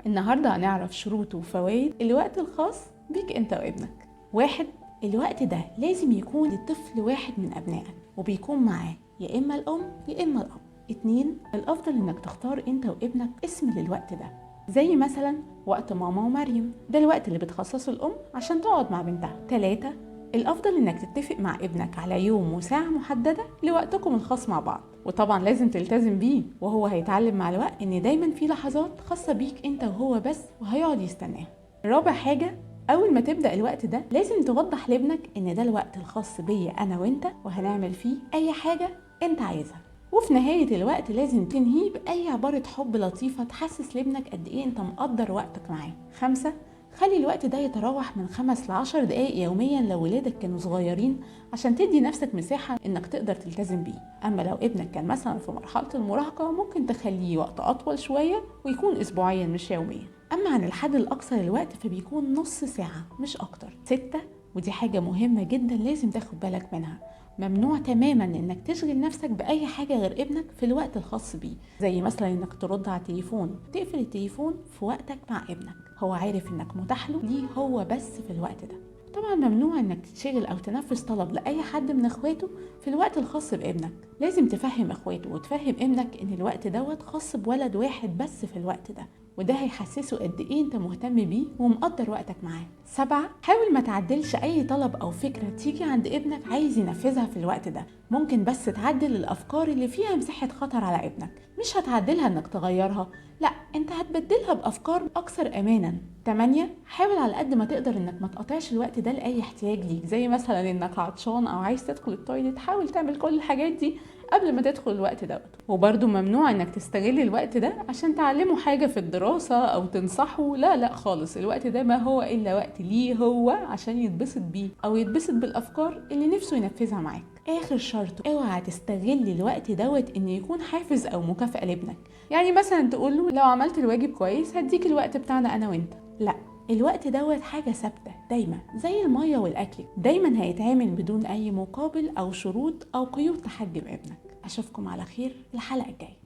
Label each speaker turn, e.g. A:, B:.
A: النهاردة هنعرف شروط وفوائد الوقت الخاص بيك انت وابنك. 1. الوقت ده لازم يكون للطفل واحد من أبنائك وبيكون معاه يا إما الأم يا إما الأب. 2. الأفضل إنك تختار انت وابنك اسم للوقت ده، زي مثلا وقت ماما ومريم، ده الوقت اللي بتخصصه الأم عشان تقعد مع بنتها. 3. الأفضل إنك تتفق مع ابنك على يوم وساعة محددة لوقتكم الخاص مع بعض، وطبعا لازم تلتزم بيه، وهو هيتعلم مع الوقت إن دايما في لحظات خاصة بيك انت وهو بس، وهيقعد يستناها. رابع حاجة، أول ما تبدأ الوقت ده لازم توضح لابنك إن ده الوقت الخاص بيا أنا وإنت، وهنعمل فيه أي حاجة أنت عايزها. وفي نهاية الوقت لازم تنهيه بأي عبارة حب لطيفة تحسس لابنك قد إيه أنت مقدر وقتك معاه. 5. خلي الوقت ده يتراوح من 5 ل10 دقايق يوميا لو ولادك كانوا صغيرين، عشان تدي نفسك مساحة إنك تقدر تلتزم بيه. أما لو ابنك كان مثلا في مرحلة المراهقة ممكن تخليه وقت أطول شوية ويكون أسبوعيا مش يوميا. أما عن الحد الأقصى للوقت فبيكون نص ساعة مش أكتر. 6. ودي حاجة مهمة جدا لازم تاخد بالك منها، ممنوع تماما انك تشغل نفسك باي حاجه غير ابنك في الوقت الخاص بيه، زي مثلا انك ترد على التليفون، تقفل التليفون في وقتك مع ابنك، هو عارف انك متاح له ليه هو بس في الوقت ده. طبعا ممنوع انك تشغل او تنفذ طلب لاي حد من اخواته في الوقت الخاص بابنك، لازم تفهم اخواته وتفهم ابنك ان الوقت دوت خاص بولد واحد بس في الوقت ده، وده هيحسسه قد ايه انت مهتم بيه ومقدر وقتك معاه. 7. حاول ما تعدلش اي طلب او فكرة تيجي عند ابنك عايز ينفذها في الوقت ده، ممكن بس تعدل الافكار اللي فيها مساحة خطر على ابنك، مش هتعدلها انك تغيرها، لا انت هتبدلها بافكار اكثر امانا. 8. حاول على قد ما تقدر انك ما تقطعش الوقت ده لاي احتياج ليك، زي مثلا انك عطشان او عايز تدخل التويليت، حاول تعمل كل الحاجات دي قبل ما تدخل الوقت دوت. وبرده ممنوع انك تستغل الوقت ده عشان تعلمه حاجة في الدراسة او تنصحه، لا خالص، الوقت ده ما هو الا وقت ليه هو عشان يتبسط بيه او يتبسط بالافكار اللي نفسه ينفذها معاك. اخر شرط، اوعى تستغل الوقت دوت ان يكون حافز او مكافأة لابنك، يعني مثلا تقول له لو عملت الواجب كويس هديك الوقت بتاعنا انا وانت، لا، الوقت دوت حاجة ثابتة دايما زي المية والأكل، دايما هيتعامل بدون أي مقابل أو شروط أو قيود تحجم ابنك. أشوفكم على خير الحلقة الجاية.